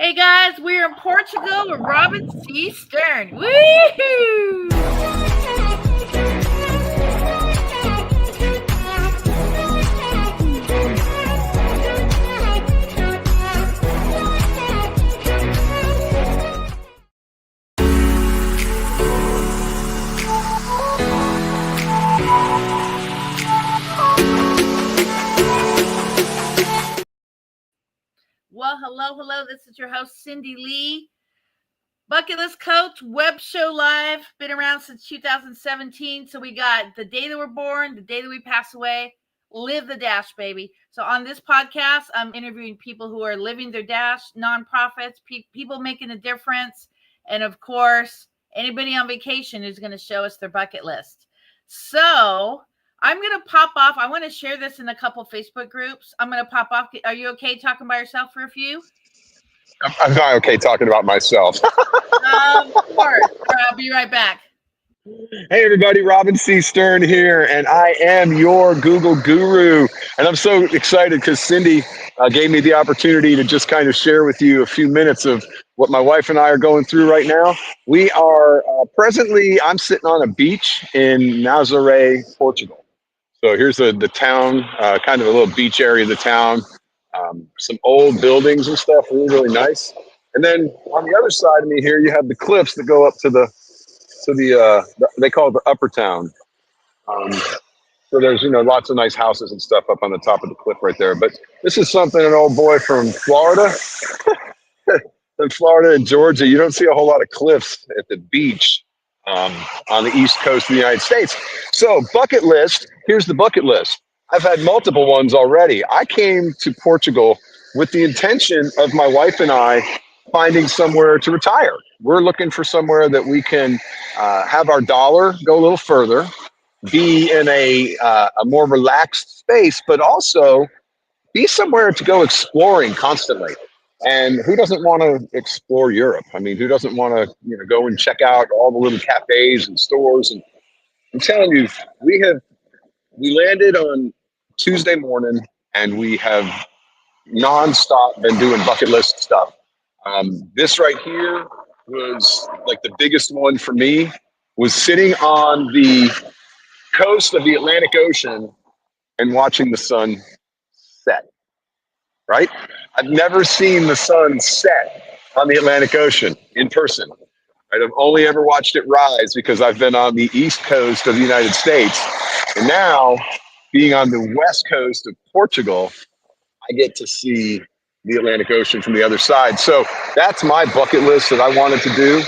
Hey guys, we're in Portugal with Robin C. Stern. Woohoo! Well, hello. This is your host, Cindy Lee. Bucket List Coach, web show live. Been around since 2017. So we got the day that we're born, the day that we pass away. Live the dash, baby. So on this podcast, I'm interviewing people who are living their dash, nonprofits, people making a difference. And of course, anybody on vacation who's going to show us their bucket list. So I'm going to pop off. I want to share this in a couple Facebook groups. I'm going to pop off. Are you okay talking by yourself for a few? I'm not okay talking about myself. Of course. I'll be right back. Hey, everybody. Robin C. Stern here, and I am your Google guru. And I'm so excited because Cindy gave me the opportunity to just kind of share with you a few minutes of what my wife and I are going through right now. We are I'm sitting on a beach in Nazaré, Portugal. So here's the town, kind of a little beach area of the town. Some old buildings and stuff, really nice. And then on the other side of me here, you have the cliffs that go up to the they call it the upper town. So there's, lots of nice houses and stuff up on the top of the cliff right there. But this is something an old boy from Florida, in Florida and Georgia, you don't see a whole lot of cliffs at the beach on the east coast of the United States. So bucket list, here's the bucket list. I've had multiple ones already. I came to Portugal with the intention of my wife and I finding somewhere to retire. We're looking for somewhere that we can have our dollar go a little further, be in a more relaxed space, but also be somewhere to go exploring constantly. And who doesn't want to explore Europe? I mean, who doesn't want to go and check out all the little cafes and stores? And I'm telling you, we landed on Tuesday morning, and we have nonstop been doing bucket list stuff. This right here was like the biggest one for me, was sitting on the coast of the Atlantic Ocean and watching the sun set, right? I've never seen the sun set on the Atlantic Ocean in person. Right? I've only ever watched it rise because I've been on the east coast of the United States. And now, being on the west coast of Portugal, I get to see the Atlantic Ocean from the other side. So that's my bucket list that I wanted to do.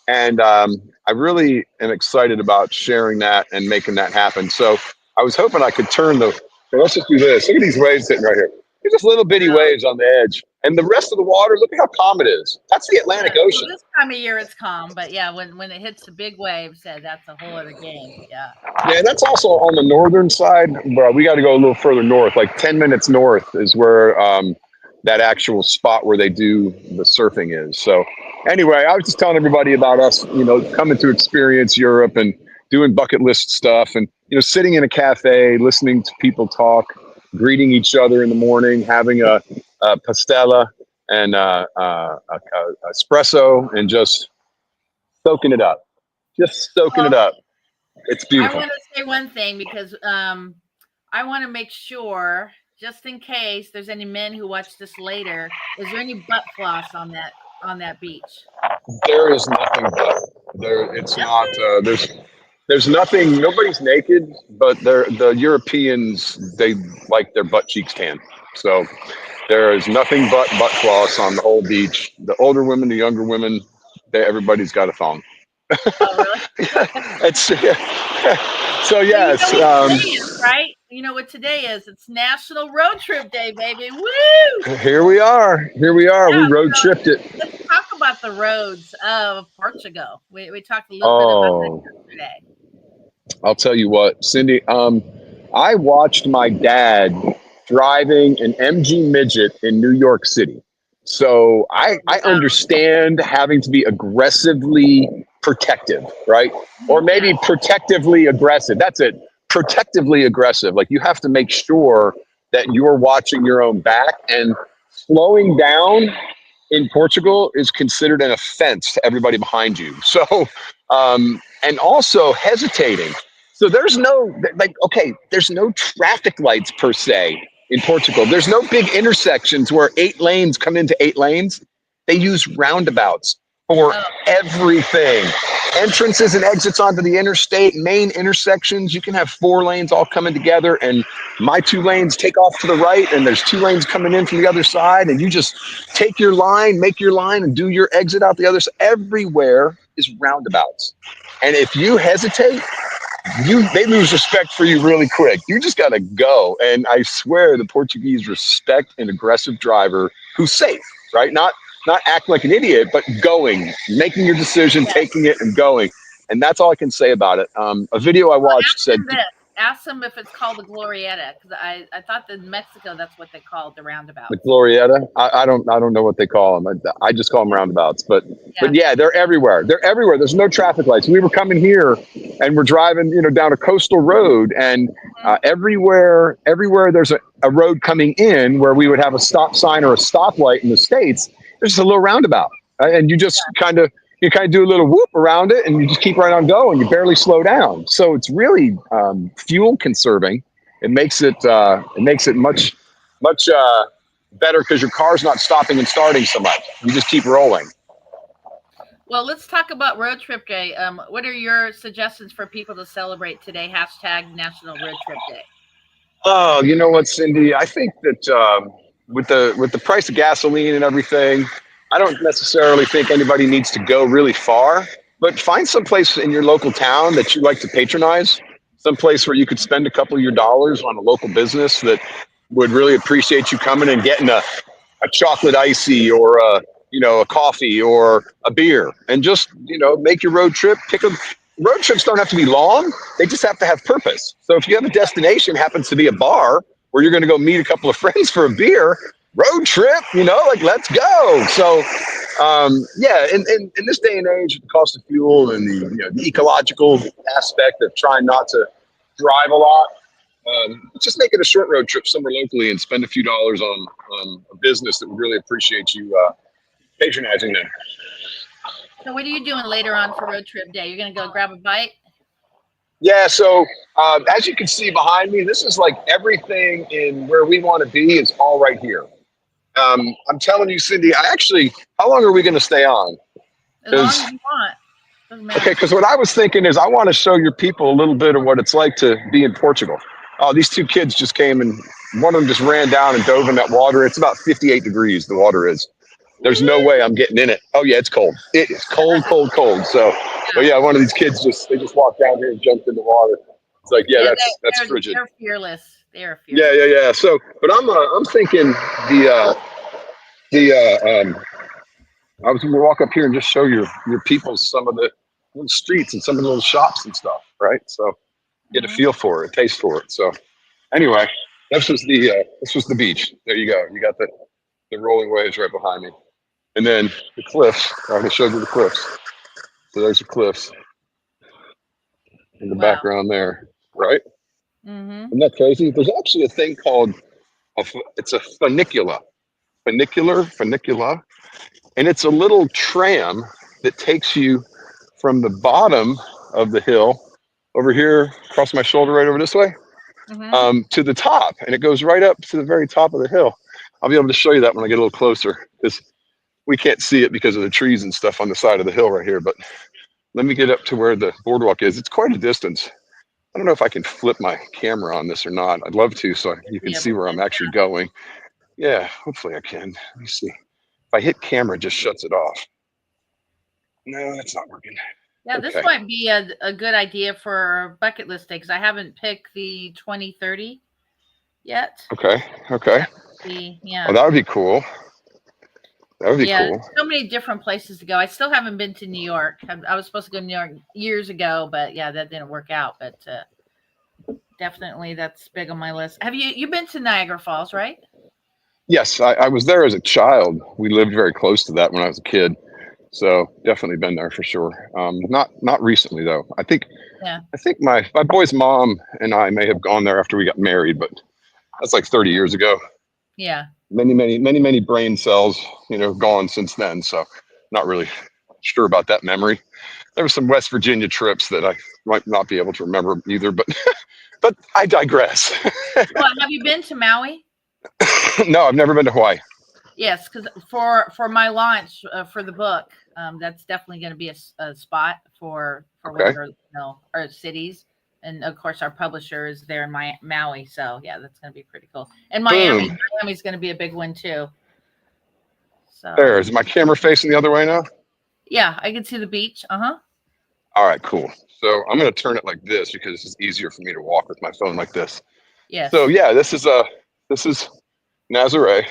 And I really am excited about sharing that and making that happen. So I was hoping I could turn so let's just do this. Look at these waves sitting right here. They're just little bitty waves on the edge. And the rest of the water, look at how calm it is. That's the Atlantic Ocean. Well, this time of year it's calm, but yeah, when it hits the big waves, that's a whole other game. Yeah. Yeah, that's also on the northern side, but we got to go a little further north, like 10 minutes north is where that actual spot where they do the surfing is. So anyway, I was just telling everybody about us, coming to experience Europe and doing bucket list stuff and, sitting in a cafe, listening to people talk, greeting each other in the morning, having a pastella and a espresso and just soaking it up. Just soaking it up. It's beautiful. I want to say one thing because I want to make sure, just in case there's any men who watch this later, is there any butt floss on that beach? There is nothing but it's not. There's nothing. Nobody's naked, but the Europeans, they like their butt cheeks tan. So there is nothing but butt floss on the whole beach. The older women, the younger women, everybody's got a thong. Oh, really? So yes. Right? You know what today is? It's National Road Trip Day, baby. Woo! Here we are. Yeah, we road tripped it. Let's talk about the roads of Portugal. We talked a little bit about that today. I'll tell you what, Cindy. I watched my dad driving an MG Midget in New York City. So I understand having to be aggressively protective, right? Or maybe protectively aggressive. That's it. Protectively aggressive. Like you have to make sure that you're watching your own back and slowing down in Portugal is considered an offense to everybody behind you. So, and also hesitating. So there's no, like, okay, there's no traffic lights per se in Portugal. There's no big intersections where 8 lanes come into 8 lanes. They use roundabouts for Oh, everything. Entrances and exits onto the interstate, main intersections. You can have 4 lanes all coming together, and my 2 lanes take off to the right, and there's 2 lanes coming in from the other side, and you just take your line, make your line, and do your exit out the other side. Everywhere is roundabouts. And if you hesitate, they lose respect for you really quick. You just got to go. And I swear the Portuguese respect an aggressive driver who's safe, right? Not act like an idiot, but going, making your decision, yes. taking it, and going. And that's all I can say about it. A video I watched said, ask them if it's called the Glorieta, because I thought that in Mexico that's what they called the roundabout. the Glorieta. I don't know what they call them. I just call them roundabouts. But yeah, they're everywhere. They're everywhere. There's no traffic lights. We were coming here and we're driving, down a coastal road, and everywhere there's a road coming in where we would have a stop sign or a stoplight in the States. There's just a little roundabout, and you just kind of do a little whoop around it, and you just keep right on going. You barely slow down. So it's really fuel conserving. It makes it much better because your car's not stopping and starting so much. You just keep rolling. Well, let's talk about Road Trip Day. What are your suggestions for people to celebrate today? # National Road Trip Day. Oh, you know what, Cindy? I think that with the price of gasoline and everything, I don't necessarily think anybody needs to go really far, but find some place in your local town that you like to patronize, some place where you could spend a couple of your dollars on a local business that would really appreciate you coming and getting a chocolate icy or a coffee or a beer, and just, make your road trip. Road trips don't have to be long. They just have to have purpose. So if you have a destination, happens to be a bar where you're going to go meet a couple of friends for a beer, road trip, let's go. So, in this day and age, the cost of fuel and the ecological aspect of trying not to drive a lot, just make it a short road trip somewhere locally and spend a few dollars on a business that would really appreciate you patronizing them. So what are you doing later on for Road Trip Day? You're going to go grab a bite? Yeah, so as you can see behind me, this is like everything in where we want to be is all right here. I'm telling you, Cindy, how long are we going to stay on? As long as you want. Doesn't matter. Okay, because what I was thinking is I want to show your people a little bit of what it's like to be in Portugal. Oh, these 2 kids just came, and one of them just ran down and dove in that water. It's about 58 degrees, the water is. There's no way I'm getting in it. Oh, yeah, it's cold. It is cold, cold, cold. So, but yeah, one of these kids just walked down here and jumped in the water. It's like, that's frigid. They're fearless. They're fearless. Yeah. So, but I'm thinking I was going to walk up here and just show your people some of the little streets and some of the little shops and stuff, right? So get a feel for it, a taste for it. So anyway, this was the beach. There you go. You got the rolling waves right behind me. And then the cliffs. I already showed you the cliffs. So there's the cliffs in the background there, right? Mm-hmm. Isn't that crazy? There's actually a thing called it's a funicular, and it's a little tram that takes you from the bottom of the hill over here, across my shoulder, right over this way, to the top, and it goes right up to the very top of the hill. I'll be able to show you that when I get a little closer, because we can't see it because of the trees and stuff on the side of the hill right here. But let me get up to where the boardwalk is. It's quite a distance. I don't know if I can flip my camera on this or not. I'd love to, so you can see where I'm actually going. Yeah, hopefully I can. Let me see. If I hit camera, it just shuts it off. No, that's not working. Yeah, this might be a good idea for a bucket list day, because I haven't picked the 2030 yet. Okay. Yeah. Oh, that would be cool. That would be cool. So many different places to go. I still haven't been to New York. I was supposed to go to New York years ago, but yeah, that didn't work out. But definitely that's big on my list. Have you've been to Niagara Falls, right? Yes, I was there as a child. We lived very close to that when I was a kid. So definitely been there for sure. Not recently though. I think my boy's mom and I may have gone there after we got married, but that's like 30 years ago. Yeah. many brain cells, gone since then. So not really sure about that memory. There were some West Virginia trips that I might not be able to remember either, but but I digress. Well, have you been to Maui? No, I've never been to Hawaii. Yes, because for my launch for the book, that's definitely going to be a spot for one Okay. of our cities, and of course our publisher is there in Maui. So yeah, that's going to be pretty cool. And Boom. Miami's going to be a big one too. So There is my camera facing the other way now. yeah, I can see the beach. All right, cool. So I'm going to turn it like this because it's easier for me to walk with my phone like this. Yes. So yeah, this is Nazare.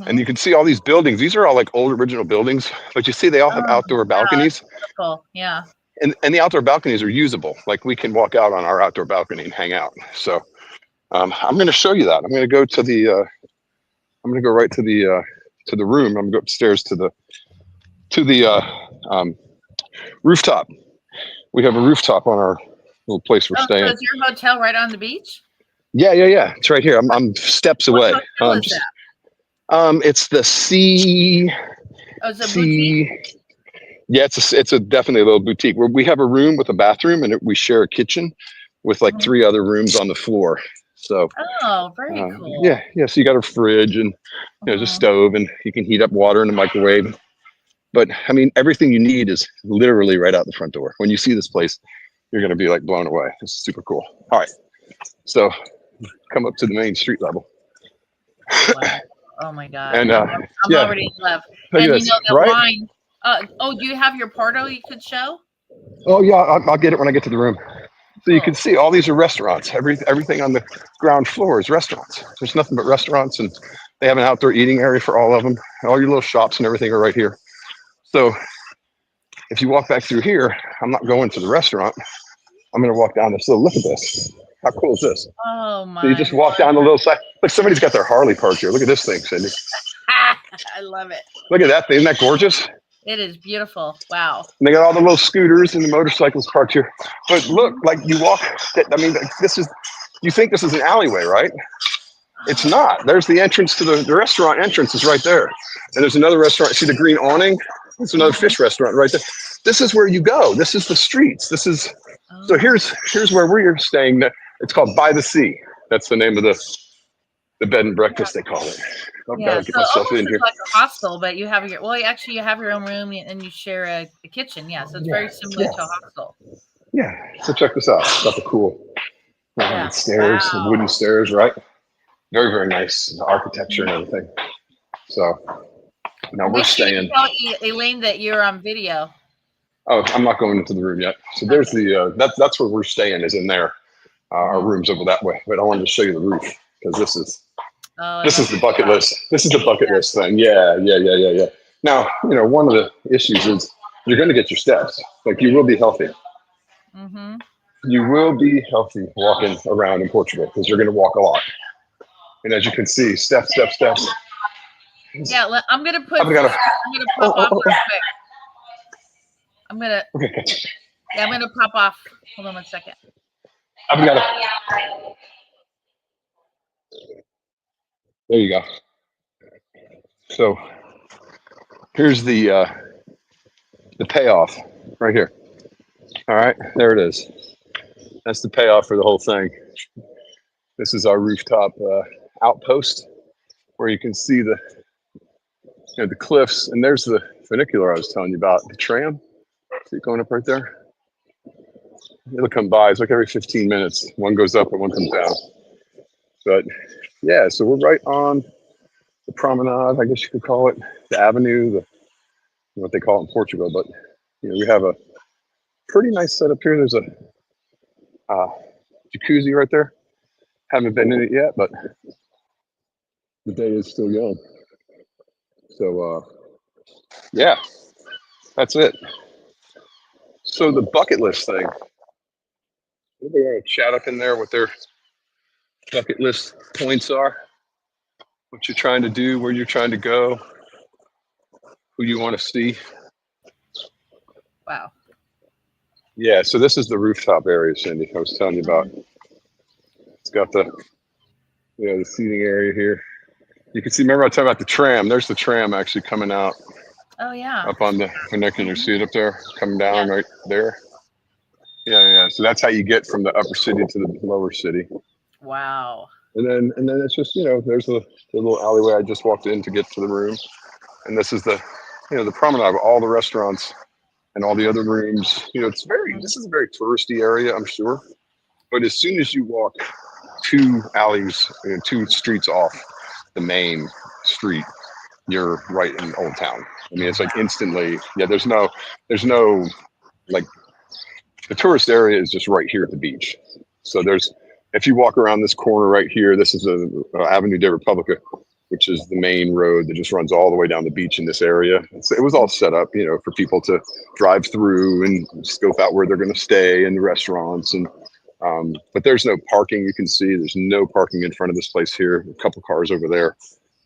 And you can see all these buildings. These are all like old original buildings, but you see they all have outdoor balconies. Cool. Yeah. And the outdoor balconies are usable. Like we can walk out on our outdoor balcony and hang out. So I'm going to show you that. I'm going to go to the I'm going to go right to the room. I'm going to go upstairs to the rooftop. We have a rooftop on our little place we're staying. So is your hotel right on the beach? Yeah. It's right here. I'm steps away. What hotel is that? It's the C. Oh, it's a boutique? Yeah, it's a definitely a little boutique where we have a room with a bathroom and we share a kitchen with like 3 other rooms on the floor. So very cool. Yeah. So you got a fridge and there's a stove and you can heat up water in the microwave. But I mean, everything you need is literally right out the front door. When you see this place, you're going to be like blown away. It's super cool. All right, so come up to the main street level. Wow. Oh my God! And I'm already in love. And this, you know the right? wine. Do you have your Porto you could show? Oh yeah, I'll get it when I get to the room. So you can see all these are restaurants. Everything on the ground floor is restaurants. There's nothing but restaurants, and they have an outdoor eating area for all of them. All your little shops and everything are right here. So if you walk back through here, I'm not going to the restaurant. I'm going to walk down this. So look at this. How cool is this? Oh my! So you just walk down the little side. Look, somebody's got their Harley parked here. Look at this thing, Cindy. I love it. Look at that thing. Isn't that gorgeous? It is beautiful. Wow. And they got all the little scooters and the motorcycles parked here. But look, like you walk. I mean, you think this is an alleyway, right? It's not. There's the entrance to the restaurant entrance is right there. And there's another restaurant. See the green awning? There's another fish restaurant right there. This is where you go. This is the streets. So here's where we're staying. It's called By the Sea. That's the name of the bed and breakfast they call it. I've got to get myself in here. It's like a hostel, but you have you have your own room and you share a kitchen. Yeah, so it's very similar to a hostel. Yeah. So check this out. It's got the cool stairs, the wooden stairs, right? Very, very nice. The architecture and everything. So now we're staying. Tell Elaine that you're on video. Oh, I'm not going into the room yet. So there's that's where we're staying is in there. Our room's over that way. But I wanted to show you the roof because this is the bucket list. This is the bucket list thing. Yeah. Now, one of the issues is you're going to get your steps. Like you will be healthy. Mm-hmm. You will be healthy walking around in Portugal because you're going to walk a lot. And as you can see, steps. Yeah, I'm going to put. I'm going to pop off real quick. I'm going to pop off. Hold on 1 second. There you go. So here's the payoff right here. All right, there it is. That's the payoff for the whole thing. This is our rooftop outpost where you can see the cliffs, and there's the funicular I was telling you about, the tram. See it going up right there? It'll come by. It's like every 15 minutes. One goes up and one comes down. But yeah, so we're right on the promenade, I guess you could call it, the avenue, what they call it in Portugal. But we have a pretty nice setup here. There's a jacuzzi right there. Haven't been in it yet, but the day is still young. So yeah, that's it. So the bucket list thing. Anybody want to chat up in there what their bucket list points are? What you're trying to do, where you're trying to go, who you want to see. Wow. Yeah, so this is the rooftop area, Cindy, I was telling you about. It's got the the seating area here. You can see, remember I talked about the tram. There's the tram actually coming out Oh yeah. up on the funicular. See it up there, coming down Yeah. right there. Yeah. So that's how you get from the upper city to the lower city. Wow. And then it's just, there's the little alleyway I just walked in to get to the room. And this is the promenade of all the restaurants and all the other rooms. This is a very touristy area, I'm sure. But as soon as you walk 2 alleys, 2 streets off the main street, you're right in Old Town. I mean, it's like instantly, yeah, there's no, like, the tourist area is just right here at the beach. So if you walk around this corner right here, this is Avenue de Republica, which is the main road that just runs all the way down the beach in this area. It was all set up, for people to drive through and scope out where they're going to stay and the restaurants. But there's no parking. You can see there's no parking in front of this place here. A couple cars over there,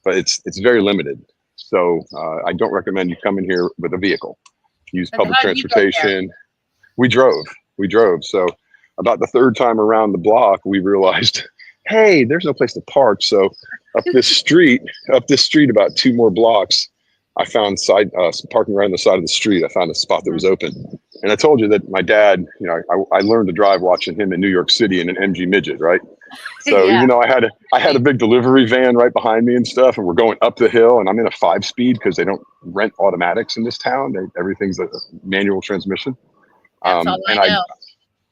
but it's very limited. So I don't recommend you come in here with a vehicle. Use public transportation. We drove. So about the third time around the block, we realized, hey, there's no place to park. So up this street about 2 more blocks, I found parking right on the side of the street. I found a spot that was open. And I told you that my dad, I learned to drive watching him in New York City in an MG Midget, right? So Yeah. even though I had a big delivery van right behind me and stuff, and we're going up the hill, and I'm in a 5-speed because they don't rent automatics in this town. Everything's a manual transmission. That's all I know.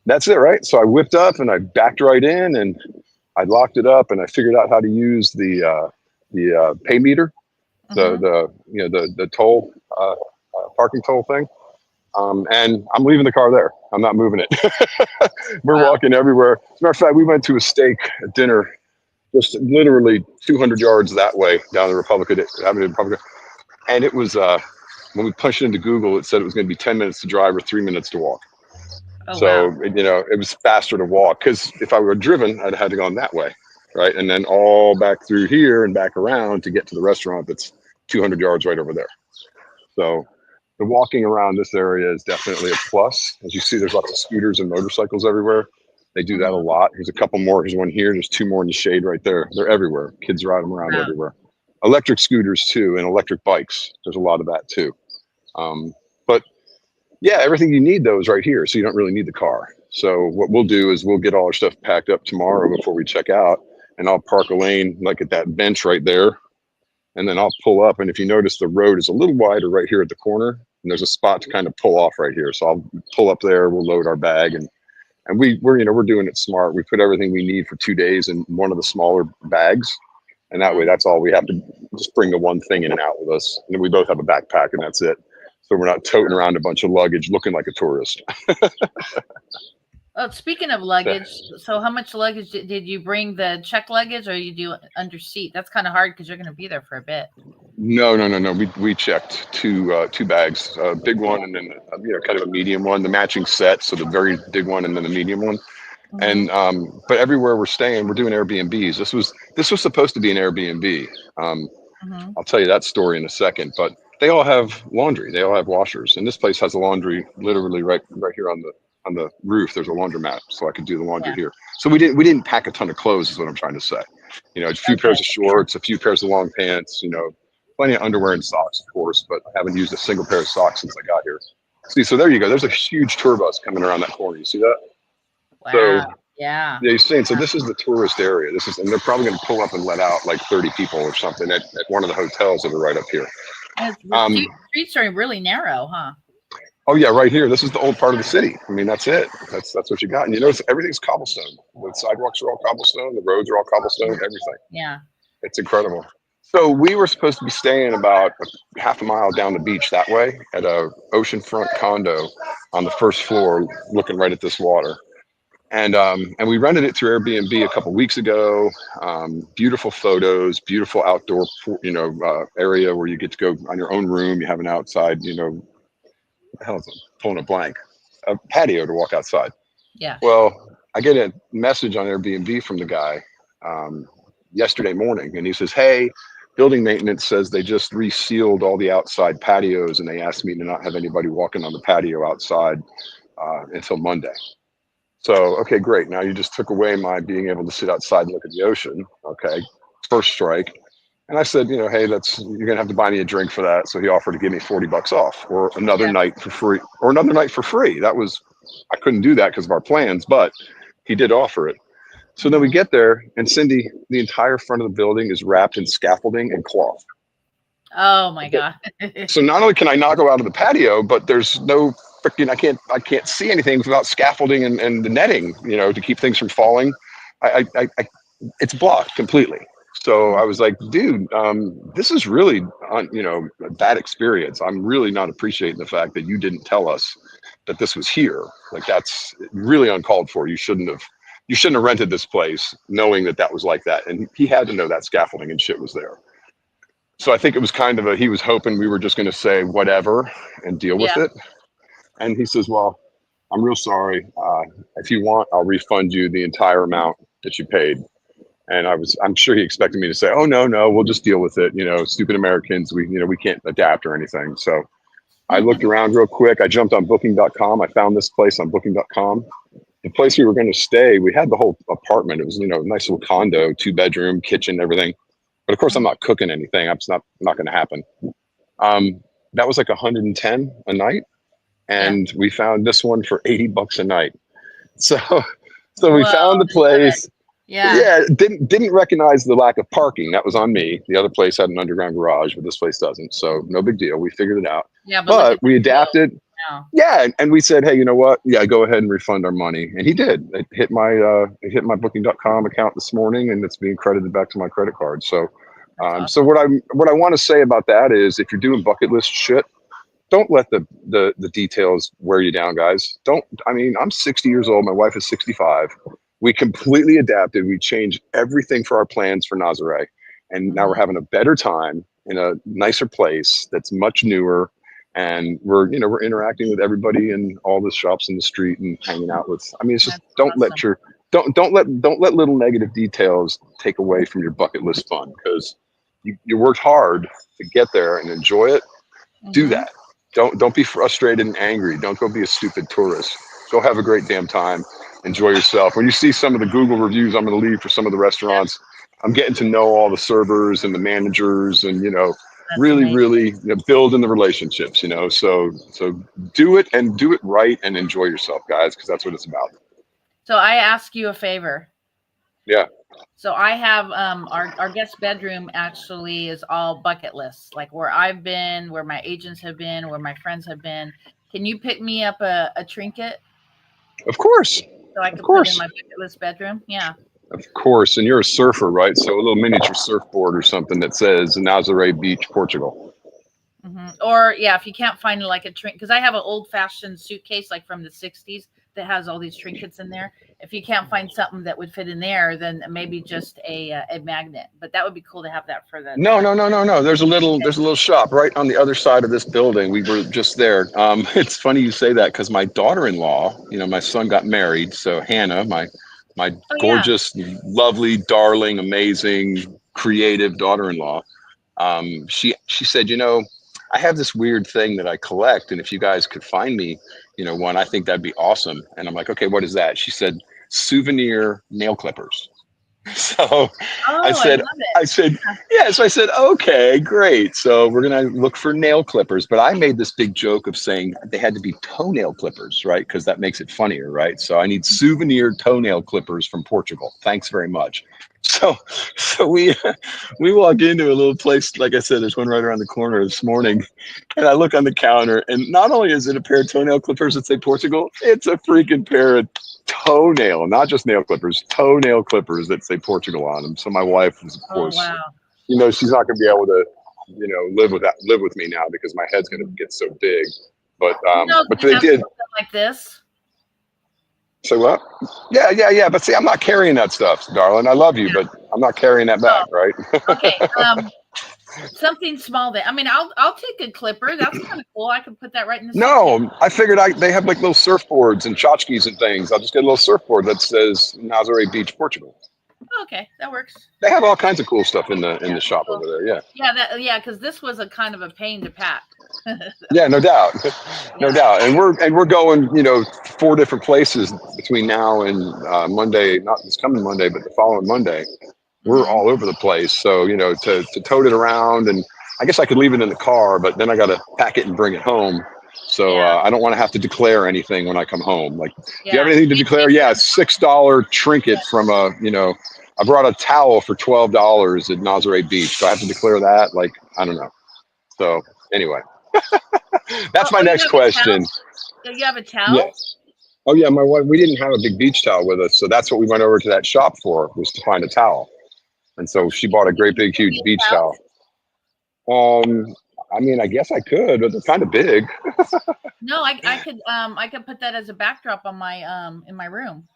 That's it, right? So I whipped up and I backed right in and I locked it up and I figured out how to use the pay meter, the toll parking toll thing. And I'm leaving the car there. I'm not moving it. We're walking everywhere. As a matter of fact, we went to a steak dinner just literally 200 yards that way down the Avenue Republica. And it was, when we punched it into Google, it said it was going to be 10 minutes to drive or 3 minutes to walk. Oh, So, wow. it was faster to walk because if I were driven, I'd had to go on that way. Right. And then all back through here and back around to get to the restaurant that's 200 yards right over there. So the walking around this area is definitely a plus. As you see, there's lots of scooters and motorcycles everywhere. They do that a lot. Here's a couple more. Here's one here. There's 2 more in the shade right there. They're everywhere. Kids ride them around everywhere. Electric scooters too, and electric bikes. There's a lot of that too. But yeah, everything you need though is right here. So you don't really need the car. So what we'll do is we'll get all our stuff packed up tomorrow before we check out, and I'll park Elaine like at that bench right there. And then I'll pull up. And if you notice, the road is a little wider right here at the corner, and there's a spot to kind of pull off right here. So I'll pull up there, we'll load our bag, and we're doing it smart. We put everything we need for 2 days in one of the smaller bags. And that way, that's all we have to just bring the one thing in and out with us. And then we both have a backpack and that's it. So we're not toting around a bunch of luggage looking like a tourist. Oh, speaking of luggage, so how much luggage did you bring? The check luggage, or you do under seat? That's kind of hard because you're going to be there for a bit. No. We checked two bags, a big one and then kind of a medium one, the matching set. So the very big one and then the medium one. And but everywhere we're staying, we're doing Airbnbs. This was supposed to be an Airbnb. I'll tell you that story in a second. But they all have laundry. They all have washers, and this place has a laundry literally right here on the roof. There's a laundromat, so I could do the laundry here. So we didn't pack a ton of clothes, is what I'm trying to say. A few pairs of shorts, a few pairs of long pants. Plenty of underwear and socks, of course. But I haven't used a single pair of socks since I got here. See, so there you go. There's a huge tour bus coming around that corner. You see that? Wow. So, yeah. You're saying, so this is the tourist area. And they're probably going to pull up and let out like 30 people or something at one of the hotels that are right up here. The streets are really narrow, huh? Oh yeah, right here. This is the old part of the city. I mean, that's it. That's what you got. And everything's cobblestone. The sidewalks are all cobblestone. The roads are all cobblestone. Everything. Yeah. It's incredible. So we were supposed to be staying about half a mile down the beach that way at a oceanfront condo on the first floor, looking right at this water. And we rented it through Airbnb a couple weeks ago. Beautiful photos, beautiful outdoor, area where you get to go on your own room. You have an outside, what the hell is it? Pulling a blank, a patio to walk outside. Yeah. Well, I get a message on Airbnb from the guy yesterday morning, and he says, "Hey, building maintenance says they just resealed all the outside patios, and they asked me to not have anybody walking on the patio outside until Monday." So, okay, great. Now you just took away my being able to sit outside and look at the ocean. Okay, first strike. And I said, hey, you're gonna have to buy me a drink for that. So he offered to give me $40 off, or another Yeah. night for free, I couldn't do that because of our plans, but he did offer it. So then we get there, and Cindy, the entire front of the building is wrapped in scaffolding and cloth. Oh my God. So not only can I not go out of the patio, but there's no freaking, I can't see anything without scaffolding and the netting, to keep things from falling. It's blocked completely. So I was like, dude, this is really, a bad experience. I'm really not appreciating the fact that you didn't tell us that this was here. Like, that's really uncalled for. You shouldn't have rented this place knowing that was like that. And he had to know that scaffolding and shit was there. So I think it was kind of he was hoping we were just going to say whatever and deal with it. And he says, well, I'm real sorry. If you want, I'll refund you the entire amount that you paid. And I'm sure he expected me to say, oh, no, we'll just deal with it. Stupid Americans, we can't adapt or anything. So I looked around real quick. I jumped on booking.com. I found this place on booking.com. The place we were going to stay, we had the whole apartment. It was, a nice little condo, 2-bedroom, kitchen, everything. But of course, I'm not cooking anything. It's not going to happen. That was like $110 a night, and we found this one for $80 a night. So we found the place. Yeah. Didn't recognize the lack of parking. That was on me. The other place had an underground garage, but this place doesn't. So no big deal. We figured it out. Yeah, but we adapted. Yeah, and we said, hey, you know what? Yeah, go ahead and refund our money, and he did. It hit my booking.com account this morning, and it's being credited back to my credit card. So, awesome. So what I want to say about that is, if you're doing bucket list shit, don't let the details wear you down, guys. I'm 60 years old. My wife is 65. We completely adapted. We changed everything for our plans for Nazare, and now we're having a better time in a nicer place that's much newer. And we're interacting with everybody in all the shops in the street and hanging out with. It's just don't let little negative details take away from your bucket list fun, because you worked hard to get there and enjoy it. Do that. Don't be frustrated and angry. Don't go be a stupid tourist. Go have a great damn time. Enjoy yourself. When you see some of the Google reviews I'm going to leave for some of the restaurants, I'm getting to know all the servers and the managers, and really building the relationships, so do it, and do it right, and enjoy yourself, guys, because that's what it's about. So I ask you a favor. Yeah. So I have our guest bedroom actually is all bucket lists, like where I've been, where my agents have been, where my friends have been. Can you pick me up a trinket? Of course. So I can put in my bucket list bedroom? Yeah. Of course. And you're a surfer, right? So a little miniature surfboard or something that says Nazare Beach, Portugal. Or, if you can't find like a trinket, because I have an old-fashioned suitcase like from the 60s that has all these trinkets in there. If you can't find something that would fit in there, then maybe just a magnet. But that would be cool to have that for the. No. There's a little shop right on the other side of this building. We were just there. It's funny you say that, because my daughter-in-law, my son got married. So Hannah, my gorgeous, lovely, darling, amazing, creative daughter-in-law, she said, I have this weird thing that I collect, and if you guys could find me, one, I think that'd be awesome. And I'm like, okay, what is that? She said, souvenir nail clippers. So I said, yeah. So I said, okay, great. So we're going to look for nail clippers. But I made this big joke of saying they had to be toenail clippers, right? Because that makes it funnier, right? So I need souvenir toenail clippers from Portugal. Thanks very much. So we walk into a little place. Like I said, there's one right around the corner this morning. And I look on the counter, and not only is it a pair of toenail clippers that say Portugal, it's a freaking pair of toenail, not just nail clippers, toenail clippers that say Portugal on them. So my wife is, of course, she's not going to be able to, live with me now, because my head's going to get so big. But but they did like this. Say what? Yeah. But see, I'm not carrying that stuff, darling. I love you, but I'm not carrying that back, right? Okay. Something small that I'll take a clipper. That's kind of cool. I can put that right in the. No, I figured they have like little surfboards and tchotchkes and things. I'll just get a little surfboard that says Nazare Beach, Portugal. Okay, that works. They have all kinds of cool stuff in the shop over there. Yeah. Because this was a kind of a pain to pack. Yeah, no doubt. And we're going, 4 different places between now and Monday, not this coming Monday, but the following Monday. we're Mhm. all over the place. So, you know, to tote it around, and I guess I could leave it in the car, but then I got to pack it and bring it home. So Yeah. I don't want to have to declare anything when I come home. Like, do you have Yeah. anything to Can't declare? take Yeah, your $6 trinket from a, you know, I brought a towel for $12 at Nazare Beach. Do I have to declare that? Like, I don't know. So anyway, that's my you next have a towel? question. You have a towel? Yes. Oh yeah, my wife. We didn't have a big beach towel with us, so that's what we went over to that shop for, was to find a towel. And so she bought a great big Give huge me a beach towel? towel. I mean, I guess I could, but they're kind of big. No, I could put that as a backdrop on my in my room.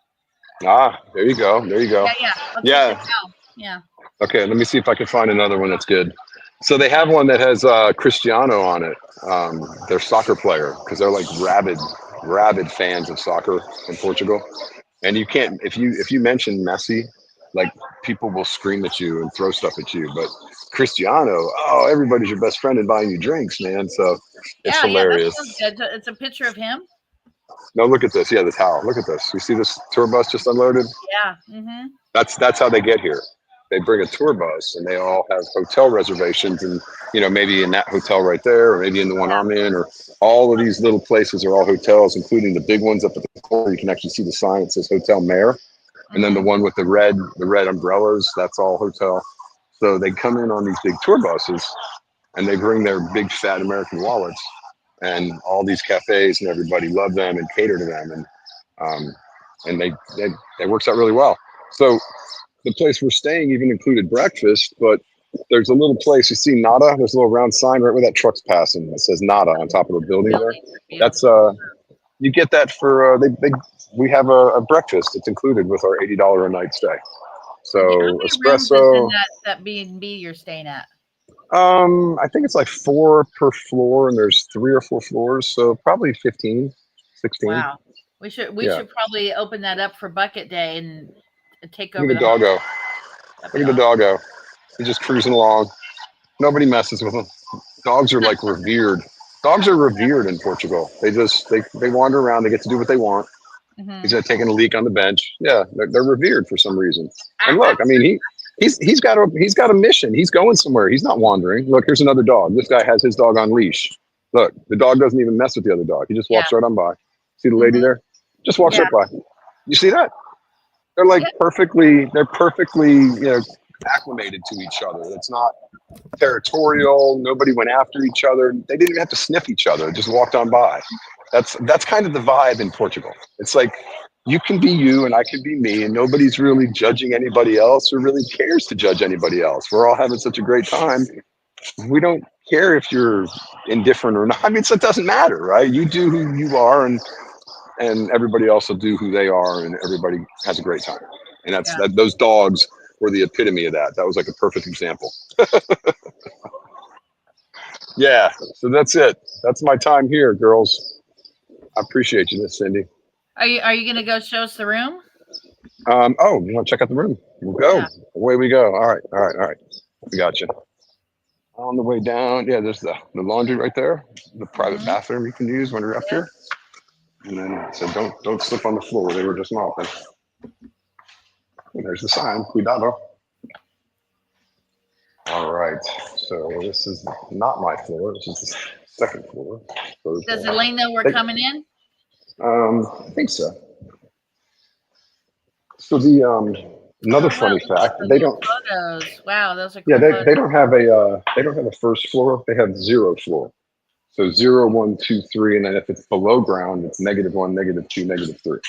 Ah, there you go. There you go. Yeah. Let's get the Yeah. towel. Yeah. Okay, let me see if I can find another one that's good. So they Okay. have one that has Cristiano on it. Their soccer player, because they're like rabid fans of soccer in Portugal. And you can't, if you mention Messi, like, people will scream at you and throw stuff at you. But Cristiano, oh, everybody's your best friend and buying you drinks, man. So it's Yeah, that hilarious. sounds good. It's a picture of him. No, look at this. Yeah, the towel. Look at this. You see this tour bus just unloaded? Yeah. Mm-hmm. That's how they get here. They bring a tour bus, and they all have hotel reservations, and, you know, maybe in that hotel right there, or maybe in the one Yeah. I'm in, or all of these little places are all hotels, including the big ones up at the corner. You can actually see the sign that says Hotel Mare, and then the Mm-hmm. one with the red umbrellas, that's all hotel. So they come in on these big tour buses, and they bring their big fat American wallets, and all these cafes and everybody love them and cater to them, um, and they works out really well. So the place we're staying even included breakfast, but there's a little place, you see Nada, there's a little round sign right where that truck's passing that says Nada on top of the building there. That's Beautiful. you get that for we have a breakfast. It's included with our $80 a night stay. So Okay. How many rooms is in espresso. that B&B you're staying at? I think it's like 4 per floor, and there's 3 or 4 floors, so probably 15, 16. Wow. We Yeah. should probably open that up for bucket day and take Look over at the the hotel. doggo. That'd be Look at the awesome. doggo. He's just cruising along. Nobody messes with him. Dogs are like revered. Dogs are revered in Portugal. They wander around. They get to do what they want. He's Mm-hmm. taking a leak on the bench. Yeah, they're revered for some reason. And look, I mean, he's got a mission. He's going somewhere. He's not wandering. Look, here's another dog. This guy has his dog on leash. Look, the dog doesn't even mess with the other dog. He just Yeah. walks right on by. See the lady Mm-hmm. there? Just walks Yeah. right by. You see that? They're like Yeah. perfectly, you know, acclimated to each other. It's not territorial. Nobody went after each other. They didn't even have to sniff each other. Just walked on by. That's kind of the vibe in Portugal. It's like, you can be you and I can be me, and nobody's really judging anybody else or really cares to judge anybody else. We're all having such a great time. We don't care if you're indifferent or not. I mean, so it doesn't matter, right? You do who you are, and everybody else will do who they are, and everybody has a great time. And Yeah. those dogs were the epitome of that. That was like a perfect example. Yeah, so that's it. That's my time here, girls. I appreciate you, Miss Cindy. Are you gonna go show us the room? Oh, you want to check out the room? We'll go. Yeah. Away we go. All right, all right, all right. We got you. On the way down, yeah, there's the laundry right there, the private Mm-hmm. bathroom you can use when you're up Yeah. here. And then so don't slip on the floor. They were just mopping. And there's the sign, cuidado. All right, so this is not my floor. This is the second floor. So Does Elaine know we're coming in? I think so. So the another funny fact, they don't. Photos. Wow, those are cool. Yeah, photos. they don't have a first floor. They have 0 floor. So 0, 1, 2, 3, and then if it's below ground, it's -1, -2, -3.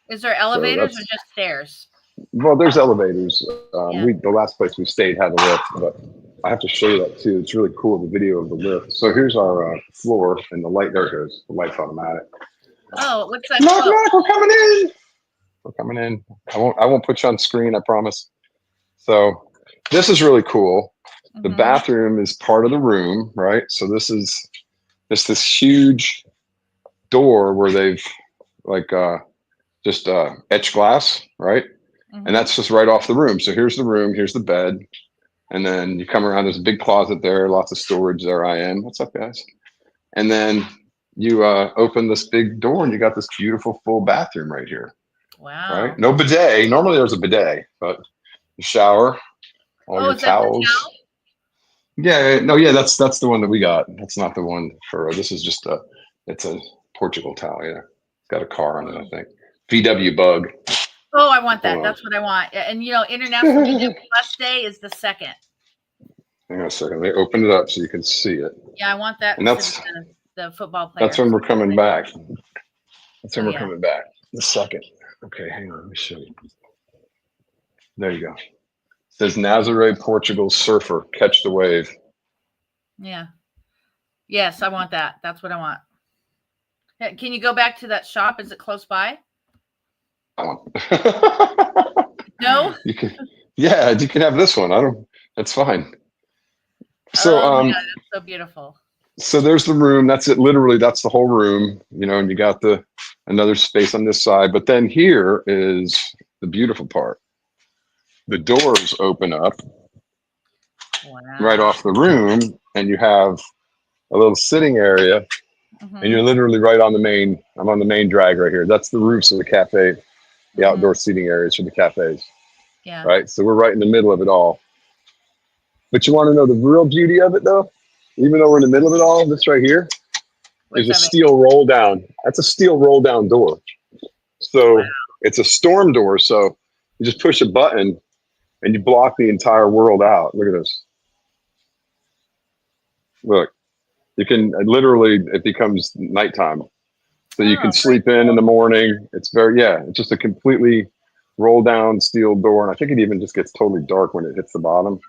Is there elevators that's- or just stairs? Well, there's elevators. Yeah. The last place we stayed had a lift, but I have to show you that too. It's really cool, the video of the lift. So here's our floor, and the light. There it goes. The light's automatic. Oh, it looks like Knock, knock, we're coming in. We're coming in. I won't put you on screen, I promise. So this is really cool. The Mhm. bathroom is part of the room, right? So this is just this huge door where they've like just etched glass, right? Mhm. And that's just right off the room. So here's the room, here's the bed, and then you come around. There's a big closet there, lots of storage there. I am. What's up, guys? And then you open this big door, and you got this beautiful full bathroom right here. Wow. Right? No bidet. Normally there's a bidet, but the shower. all Oh, your is that the towels. towel? Yeah, no, yeah, that's the one that we got. That's not the one for. This is just it's a Portugal towel. Yeah, it's got a car on it, I think. VW Bug. Oh, I want that. Hold on, That's what I want. And International VW Bus Day is the 2nd. hang on a second. Let me open it up so you can see it. Yeah, I want that And instead of that's the football that's players. when we're coming back. That's when Oh, we're yeah. coming back. The 2nd. Okay, hang on. Let me show you. There you go. It says Nazaré, Portugal surfer, catch the wave. Yeah. Yes, I want that. That's what I want. Can you go back to that shop? Is it close by? No? You can, yeah, you can have this one. I don't. That's fine. So, Oh my God, that's so beautiful. so there's the room. That's it. Literally, that's the whole room. And you got another space on this side. But then here is the beautiful part. The doors open up right Wow. off the room, and you have a little sitting area, and you're literally right on the main. I'm on the main drag right here. That's the roofs of the cafe, the outdoor seating areas for the cafes. Yeah. Right. So we're right in the middle of it all. But you want to know the real beauty of it, though? Even though we're in the middle of it all, this right here is a steel roll down. That's a steel roll down door. So it's a storm door. So you just push a button and you block the entire world out. Look at this. Look, you can literally, it becomes nighttime. So you can sleep in the morning. It's it's just a completely roll down steel door. And I think it even just gets totally dark when it hits the bottom.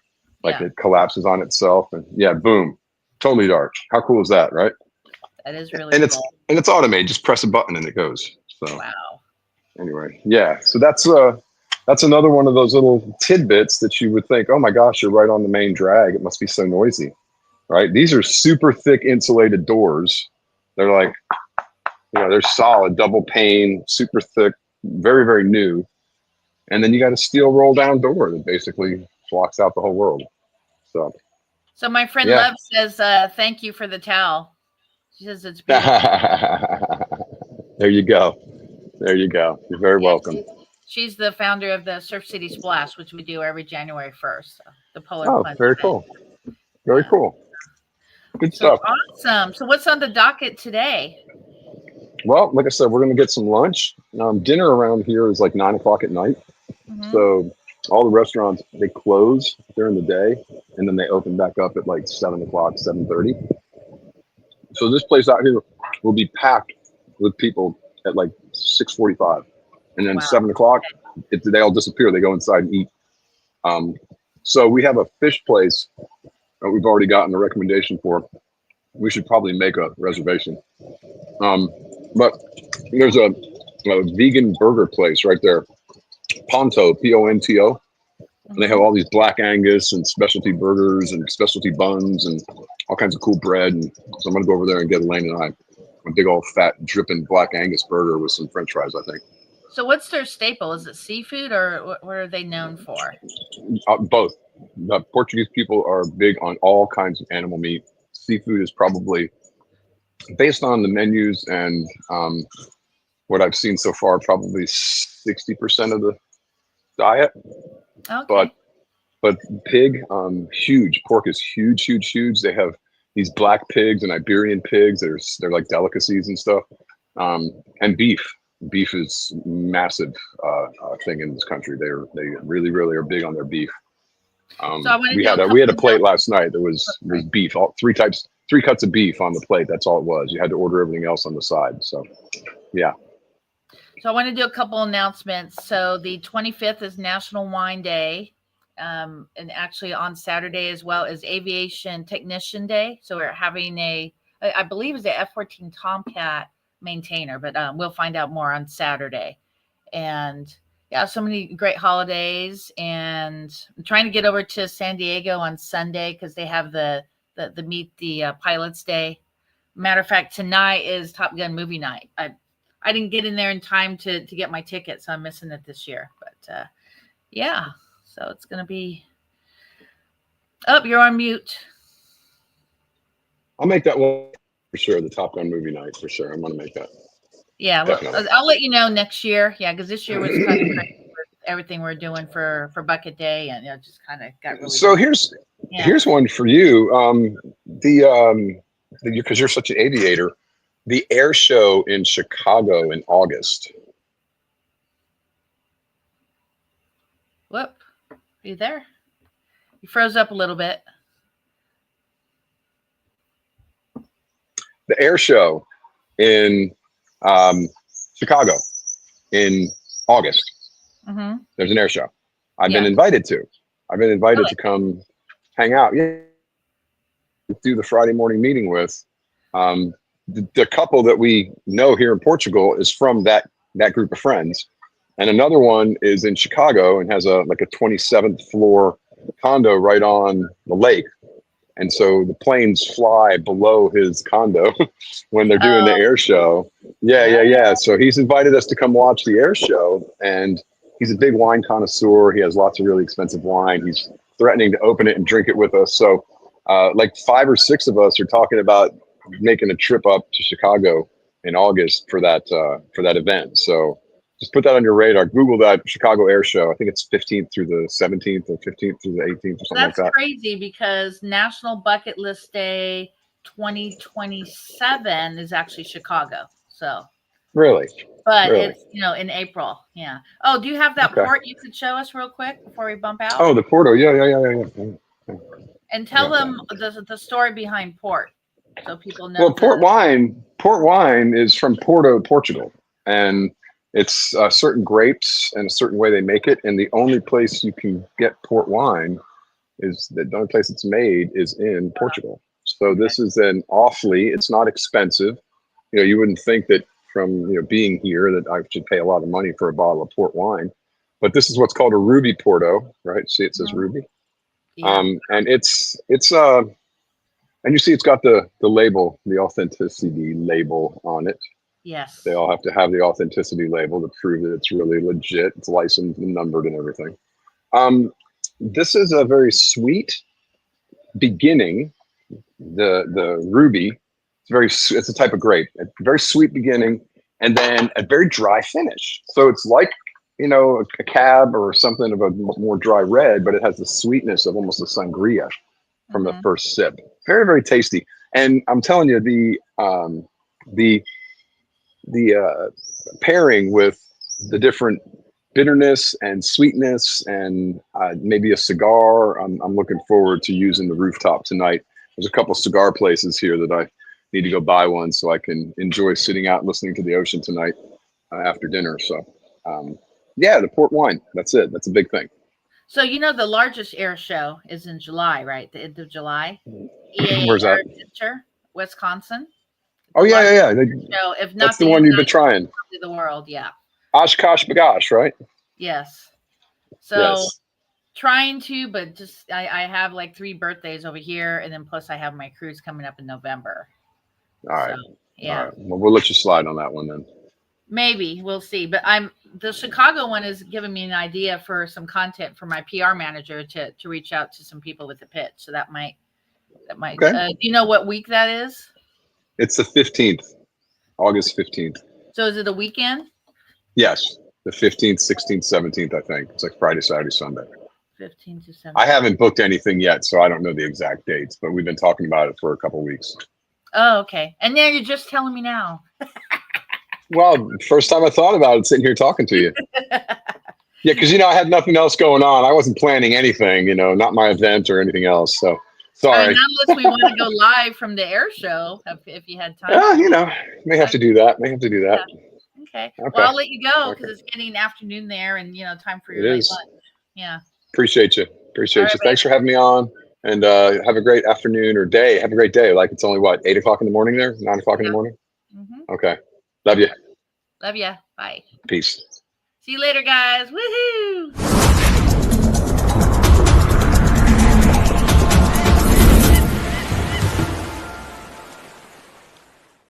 Like it collapses on itself and boom, totally dark. How cool is that, right? That is really cool. It's automated. Just press a button and it goes. So wow. Anyway, yeah. So that's another one of those little tidbits that you would think, oh my gosh, you're right on the main drag. It must be so noisy, right? These are super thick insulated doors. They're like, they're solid, double pane, super thick, very, very new. And then you got a steel roll down door that basically blocks out the whole world. So my friend Love says, thank you for the towel. She says it's beautiful. There you go. There you go. You're very welcome. She's the founder of the Surf City Splash, which we do every January 1st. So the polar plunge. Very cool. Very cool. Good stuff. Awesome. So what's on the docket today? Well, like I said, we're going to get some lunch. Dinner around here is like 9 o'clock at night. So all the restaurants, they close during the day and then they open back up at like 7 o'clock, 7:30. So this place out here will be packed with people at like 6:45. And then 7 o'clock, they all disappear. They go inside and eat. So we have a fish place that we've already gotten a recommendation for. We should probably make a reservation. But there's a vegan burger place right there, Ponto, Ponto. And they have all these Black Angus and specialty burgers and specialty buns and all kinds of cool bread. And so I'm going to go over there and get Elaine and I a big old fat dripping Black Angus burger with some French fries, I think. So what's their staple? Is it seafood or what are they known for? Both. The Portuguese people are big on all kinds of animal meat. Seafood is probably, based on the menus and what I've seen so far, probably 60% of the diet. Okay. But pig, huge. Pork is huge, huge, huge. They have these black pigs and Iberian pigs. They're like delicacies and stuff. And beef. Beef is massive thing in this country. They really, really are big on their beef. We had a plate last night that was beef. All three cuts of beef on the plate. That's all it was. You had to order everything else on the side. So, yeah. So I want to do a couple announcements. So the 25th is National Wine Day. And actually on Saturday as well is Aviation Technician Day. So we're having I believe it's the F-14 Tomcat maintainer, but we'll find out more on Saturday. And yeah, so many great holidays. And I'm trying to get over to San Diego on Sunday because they have the Meet the Pilots Day. Matter of fact, tonight is Top Gun movie night. I didn't get in there in time to get my ticket, so I'm missing it this year. But yeah, so it's going to be up. You're on mute. I'll make that one for sure. The Top Gun movie night for sure. I'm going to make that. Yeah, well, I'll let you know next year. Yeah, because this year was kind of crazy with everything we're doing for Bucket Day, and just kind of got really. So busy. here's one for you. Because you're such an aviator, the air show in Chicago in August. Whoop, are you there? You froze up a little bit. The air show in Chicago in August. Mm-hmm. There's an air show. I've been invited to. I've been invited to come hang out. Yeah, do the Friday morning meeting with. The couple that we know here in Portugal is from that group of friends, and another one is in Chicago and has a 27th floor condo right on the lake. And so the planes fly below his condo when they're doing the air show. Yeah. So he's invited us to come watch the air show, and he's a big wine connoisseur. He has lots of really expensive wine. He's threatening to open it and drink it with us. So like 5 or 6 of us are talking about making a trip up to Chicago in August for that event. So just put that on your radar. Google that Chicago Air Show. I think it's 15th through the 17th or 15th through the 18th or something like that. That's crazy because National Bucket List Day 2027 is actually Chicago. So really, but it's in April. Yeah. Oh, do you have that port you could show us real quick before we bump out? Oh, the Porto. Yeah. And tell them the story behind port, so people know. Well, port wine is from Porto, Portugal, and it's certain grapes and a certain way they make it. And the only place you can get port wine the only place it's made is in Portugal. So this is it's not expensive. You wouldn't think that from being here that I should pay a lot of money for a bottle of port wine, but this is what's called a Ruby Porto, right? See, it says Ruby. Yeah. And it's and you see it's got the label, the authenticity label on it. Yes. They all have to have the authenticity label to prove that it's really legit. It's licensed and numbered and everything. This is a very sweet beginning. The Ruby, it's a type of grape. A very sweet beginning, and then a very dry finish. So it's like a cab or something of a more dry red, but it has the sweetness of almost a sangria from the first sip. Very, very tasty. And I'm telling you, the pairing with the different bitterness and sweetness and maybe a cigar. I'm looking forward to using the rooftop tonight. There's a couple cigar places here that I need to go buy one so I can enjoy sitting out and listening to the ocean tonight after dinner. So the port wine, that's it. That's a big thing. So the largest air show is in July, right? The end of July. Where's that? Adventure, Wisconsin. Oh yeah. So if not, that's the one you've been trying. The world, yeah. Oshkosh B'gosh, right? Yes. So trying to, but just I have like 3 birthdays over here, and then plus I have my cruise coming up in November. All right. So, yeah. All right. Well, we'll let you slide on that one then. Maybe we'll see, but the Chicago one is giving me an idea for some content for my PR manager to reach out to some people with the pitch. So that might. Okay. Do you know what week that is? It's the 15th, August 15th. So is it a weekend? Yes, the 15th, 16th, 17th. I think it's like Friday, Saturday, Sunday. 15 to 17. I haven't booked anything yet, so I don't know the exact dates, but we've been talking about it for a couple of weeks. Oh, okay. And then you're just telling me now. Well, first time I thought about it, sitting here talking to you. Yeah, because I had nothing else going on. I wasn't planning anything, not my event or anything else. So sorry. Unless we want to go live from the air show, if you had time. May have to do that. Yeah. Okay. Well, I'll let you go because it's getting afternoon there, and time for your late lunch. Yeah. Appreciate you. Thanks for having me on, and have a great afternoon or day. Have a great day. Like it's only 8 o'clock in the morning there, 9 o'clock in the morning. Mm-hmm. Okay. Love you. Love you. Bye. Peace. See you later, guys. Woohoo!